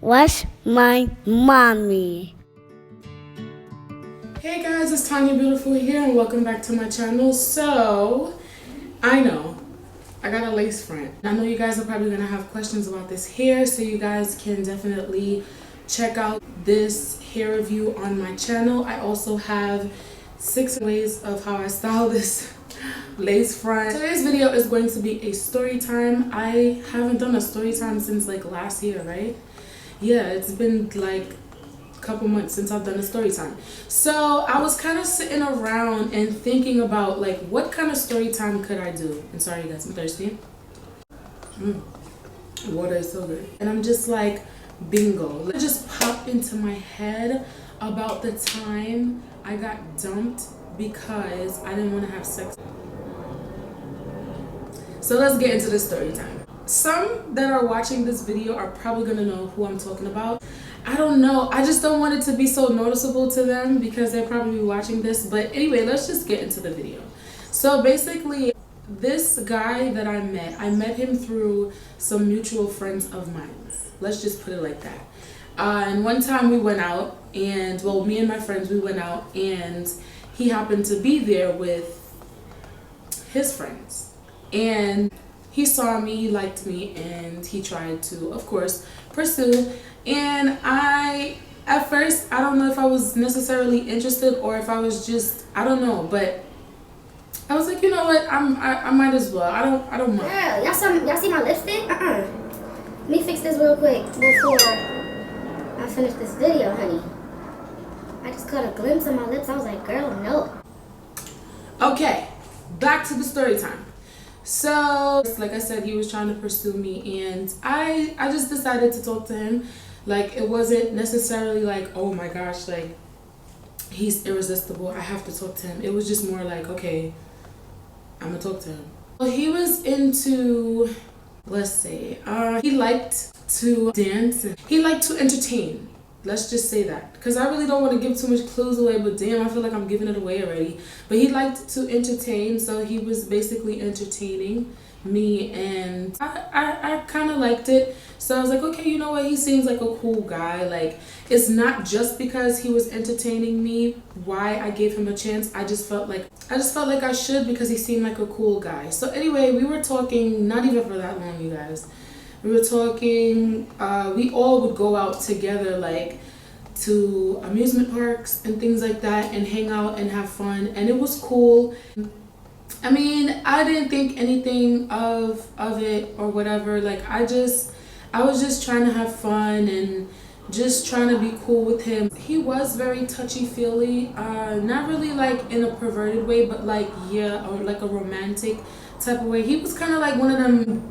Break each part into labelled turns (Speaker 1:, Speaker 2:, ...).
Speaker 1: What's my mommy?
Speaker 2: Hey guys, it's Tanya Beautiful here and welcome back to my channel. So, I know, I got a lace front. I know you guys are probably going to have questions about this hair, so you guys can definitely check out this hair review on my channel. I also have 6 ways of how I style this lace front. Today's video is going to be a story time. I haven't done a story time since like last year, right? Yeah, it's been like couple months since I've done a story time. So I was kind of sitting around and thinking about like what kind of story time could I do. And sorry you guys, I'm thirsty. Water is so good. And I'm just like, bingo. It just popped into my head about the time I got dumped because I didn't want to have sex. So let's get into the story time. Some that are watching this video are probably gonna know who I'm talking about. I don't know, I just don't want it to be so noticeable to them because they're probably watching this. But anyway, let's just get into the video. So basically, this guy that I met him through some mutual friends of mine. Let's just put it like that. And one time we went out and, well, me and my friends, we went out and he happened to be there with his friends. And he saw me, he liked me, and he tried to, of course, pursue. And at first, I don't know if I was necessarily interested or if I was just, I don't know, but I was like, you know what, I might as well. I don't mind.
Speaker 3: Yeah, y'all see my lipstick? Let me fix this real quick before I finish this video, honey. I just caught a glimpse of my lips. I was like, girl, no.
Speaker 2: Okay, back to the story time. So, like I said, he was trying to pursue me, and I just decided to talk to him. Like, it wasn't necessarily like, oh my gosh, like, he's irresistible, I have to talk to him. It was just more like, okay, I'm gonna talk to him. Well, he was into, let's say, he liked to dance. He liked to entertain. Let's just say that, because I really don't want to give too much clues away, but damn, I feel like I'm giving it away already. But he liked to entertain, so he was basically entertaining me, and I kind of liked it. So I was like, okay, you know what, he seems like a cool guy. Like, it's not just because he was entertaining me why I gave him a chance. I just felt like I should, because he seemed like a cool guy. So anyway, we were talking, not even for that long, you guys. We were talking, we all would go out together, like to amusement parks and things like that, and hang out and have fun, and it was cool. I mean, I didn't think anything of it or whatever. Like, I was just trying to have fun and just trying to be cool with him. He was very touchy-feely, not really like in a perverted way, but like, yeah, or like a romantic type of way. He was kind of like one of them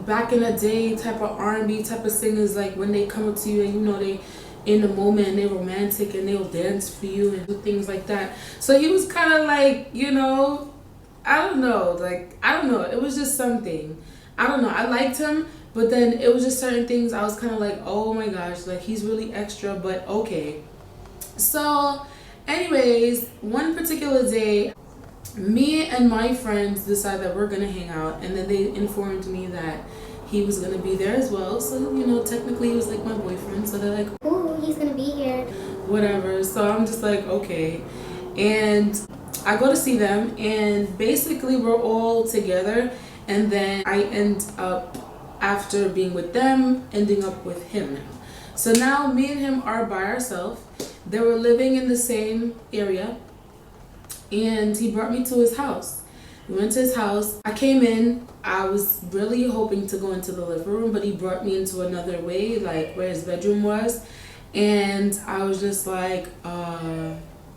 Speaker 2: back in the day type of R&B type of singers, like when they come up to you and you know they in the moment and they're romantic and they'll dance for you and do things like that. So he was kind of like, you know, I don't know, it was just something. I don't know, I liked him, but then it was just certain things I was kind of like, oh my gosh, like he's really extra, but okay. So anyways, one particular day, me and my friends decided that we're gonna hang out, and then they informed me that he was gonna be there as well. So, you know, technically he was like my boyfriend, so they're like,
Speaker 3: Ooh, he's gonna be here.
Speaker 2: whatever. So I'm just like, okay. And I go to see them, and basically we're all together, and then I end up, after being with them, ending up with him now. So now me and him are by ourselves. They were living in the same area, and he brought me to his house. We went to his house. I came in. I was really hoping to go into the living room, but he brought me into another way, like where his bedroom was. And I was just like,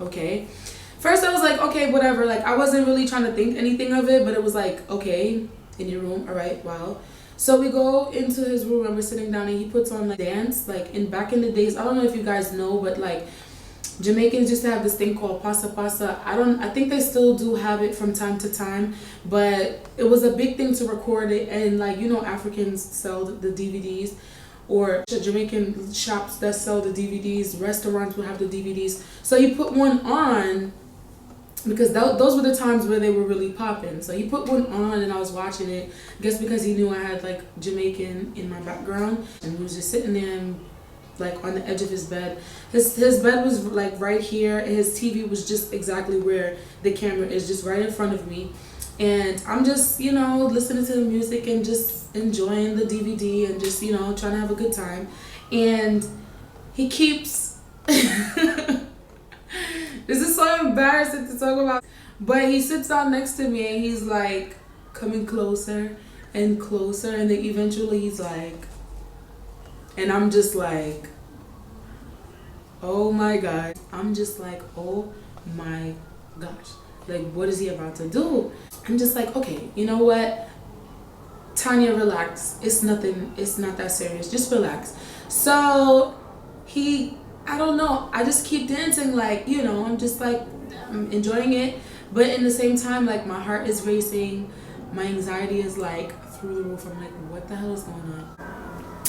Speaker 2: okay. First I was like, okay, whatever. Like, I wasn't really trying to think anything of it, but it was like, okay, in your room, all right, wow. So we go into his room and we're sitting down, and he puts on like dance. Like, back in the days, I don't know if you guys know, but like Jamaicans used to have this thing called pasa pasa. I think they still do have it from time to time, but it was a big thing to record it. And like, you know, Africans sell the DVDs, or Jamaican shops that sell the DVDs, restaurants will have the DVDs. So he put one on because those were the times where they were really popping. So he put one on and I was watching it. I guess because he knew I had like Jamaican in my background, and we was just sitting there and like on the edge of his bed. His bed was like right here, and his TV was just exactly where the camera is, just right in front of me. And I'm just, you know, listening to the music and just enjoying the DVD and just, you know, trying to have a good time. And he keeps this is so embarrassing to talk about, but he sits down next to me and he's like coming closer and closer, and then eventually he's like, and I'm just like, oh my god. I'm just like, oh my gosh, like what is he about to do? I'm just like, okay, you know what, Tanya, relax, it's nothing, it's not that serious, just relax. So I don't know, I just keep dancing, like, you know, I'm just like, I'm enjoying it, but in the same time, like, my heart is racing, my anxiety is like through the roof. I'm like, what the hell is going on?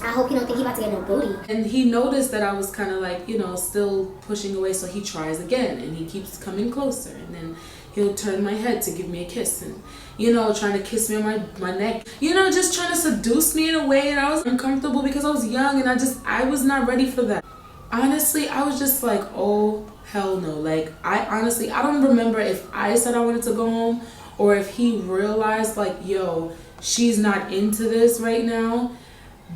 Speaker 3: I hope you don't think he about to get no booty.
Speaker 2: And he noticed that I was kind of like, you know, still pushing away, so he tries again, and he keeps coming closer, and then he'll turn my head to give me a kiss, and, you know, trying to kiss me on my neck, you know, just trying to seduce me in a way, and I was uncomfortable because I was young, and I was not ready for that. Honestly, I was just like, oh hell no. Like, I don't remember if I said I wanted to go home, or if he realized like, yo, she's not into this right now.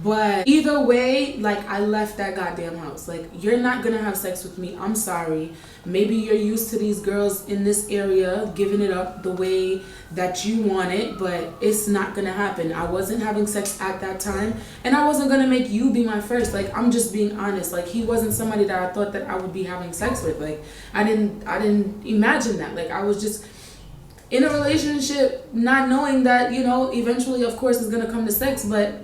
Speaker 2: But either way, like, I left that goddamn house. Like, you're not gonna have sex with me, I'm sorry. Maybe you're used to these girls in this area giving it up the way that you want it, but it's not gonna happen. I wasn't having sex at that time, and I wasn't gonna make you be my first. Like, I'm just being honest. Like, he wasn't somebody that I thought that I would be having sex with. Like, I didn't imagine that. Like, I was just in a relationship not knowing that, you know, eventually of course it's gonna come to sex, but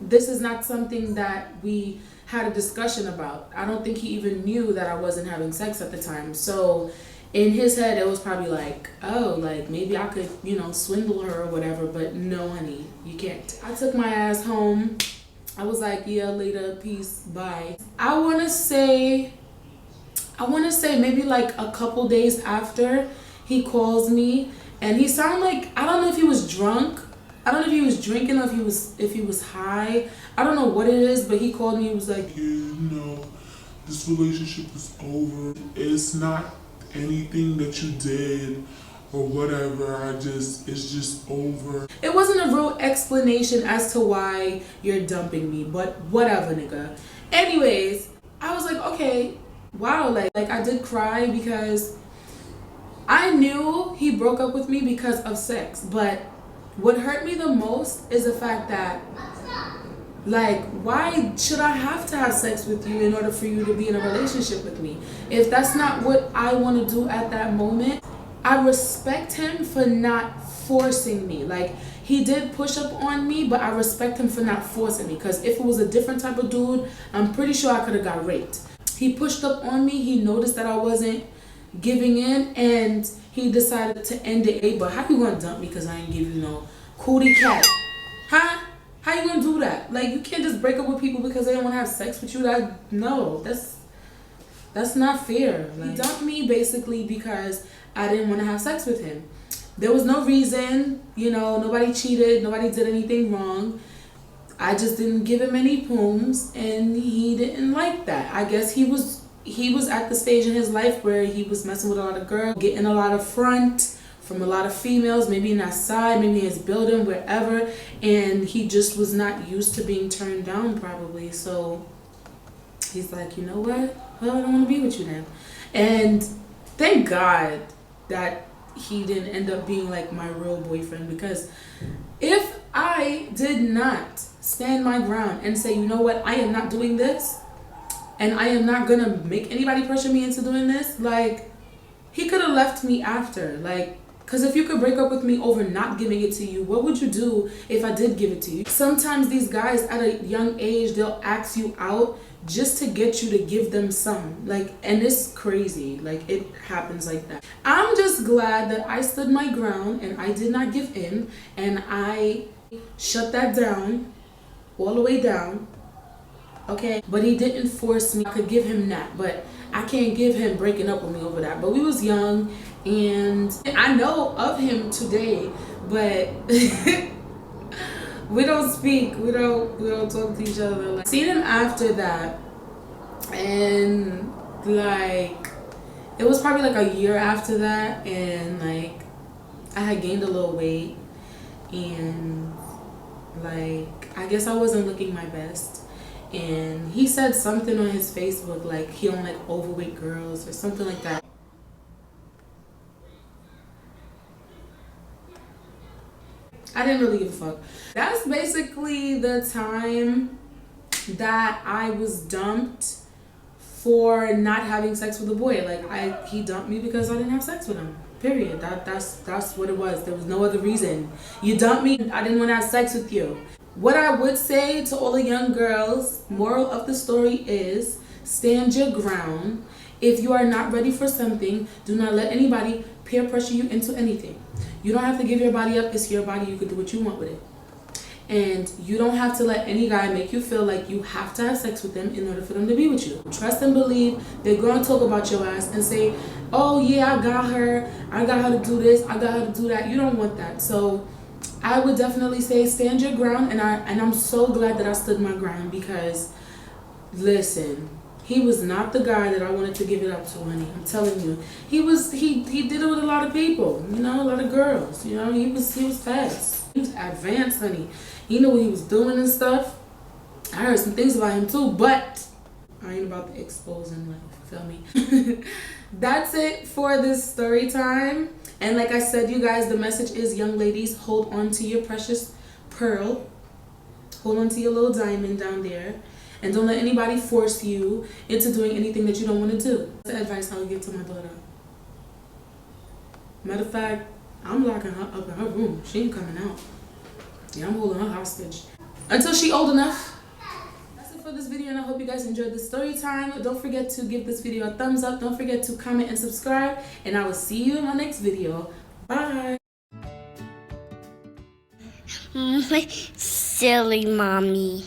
Speaker 2: this is not something that we had a discussion about. I don't think he even knew that I wasn't having sex at the time. So in his head, it was probably like, oh, like maybe I could, you know, swindle her or whatever. But no, honey, you can't. I took my ass home. I was like, yeah, later, peace, bye. I want to say maybe like a couple days after, he calls me, and he sounded like, I don't know if he was drunk. I don't know if he was drinking or if he was high. I don't know what it is, but he called me. He was like,
Speaker 4: yeah, you know, this relationship is over. It's not anything that you did or whatever. It's just over.
Speaker 2: It wasn't a real explanation as to why you're dumping me, but whatever, nigga. Anyways, I was like, okay, wow, like I did cry because I knew he broke up with me because of sex, but what hurt me the most is the fact that, like, why should I have to have sex with you in order for you to be in a relationship with me? If that's not what I want to do at that moment, I respect him for not forcing me. Like, he did push up on me, but I respect him for not forcing me, because if it was a different type of dude, I'm pretty sure I could have got raped. He pushed up on me, he noticed that I wasn't giving in, and he decided to end it. But how you gonna dump me because I ain't give you no cootie cat? Huh? How you gonna do that? Like, you can't just break up with people because they don't want to have sex with you. No, that's not fair. Like, he dumped me basically because I didn't want to have sex with him. There was no reason, you know, nobody cheated, nobody did anything wrong. I just didn't give him any pooms, and he didn't like that. I guess he was at the stage in his life where he was messing with a lot of girls, getting a lot of front from a lot of females, maybe in that side, maybe in his building, wherever, and he just was not used to being turned down probably. So he's like, you know what? Well, I don't want to be with you then. And thank God that he didn't end up being like my real boyfriend, because if I did not stand my ground and say, you know what, I am not doing this, and I am not gonna make anybody pressure me into doing this, like, he could have left me after. Like, because if you could break up with me over not giving it to you, what would you do if I did give it to you? Sometimes these guys at a young age, they'll ask you out just to get you to give them some. Like, and it's crazy. Like, it happens like that. I'm just glad that I stood my ground and I did not give in, and I shut that down, all the way down. Okay, but he didn't force me. I could give him that, but I can't give him breaking up with me over that. But we was young, and I know of him today, but we don't speak. We don't talk to each other. Like, seeing him after that, And like it was probably like a year after that, and like I had gained a little weight, and like I guess I wasn't looking my best. And he said something on his Facebook like he don't like overweight girls or something like that. I didn't really give a fuck. That's basically the time that I was dumped for not having sex with a boy. Like he dumped me because I didn't have sex with him. Period. That's what it was. There was no other reason. You dumped me, I didn't want to have sex with you. What I would say to all the young girls, moral of the story is stand your ground. If you are not ready for something, do not let anybody peer pressure you into anything. You don't have to give your body up. It's your body. You can do what you want with it. And you don't have to let any guy make you feel like you have to have sex with them in order for them to be with you. Trust and believe. They're going to talk about your ass and say, oh yeah, I got her to do this, I got her to do that. You don't want that. So I would definitely say stand your ground, and I'm so glad that I stood my ground, because listen, he was not the guy that I wanted to give it up to, honey. I'm telling you. He did it with a lot of people, you know, a lot of girls, you know. He was fast. He was advanced, honey. He knew what he was doing and stuff. I heard some things about him too, but I ain't about to expose him, like, feel me? That's it for this story time. And like I said, you guys, the message is, young ladies, hold on to your precious pearl. Hold on to your little diamond down there. And don't let anybody force you into doing anything that you don't want to do. That's the advice I would give to my daughter. Matter of fact, I'm locking her up in her room. She ain't coming out. Yeah, I'm holding her hostage until she old enough. That's it for this video, and I hope you guys enjoyed the story time. Don't forget to give this video a thumbs up. Don't forget to comment and subscribe. And I will see you in my next video. Bye.
Speaker 1: Silly mommy.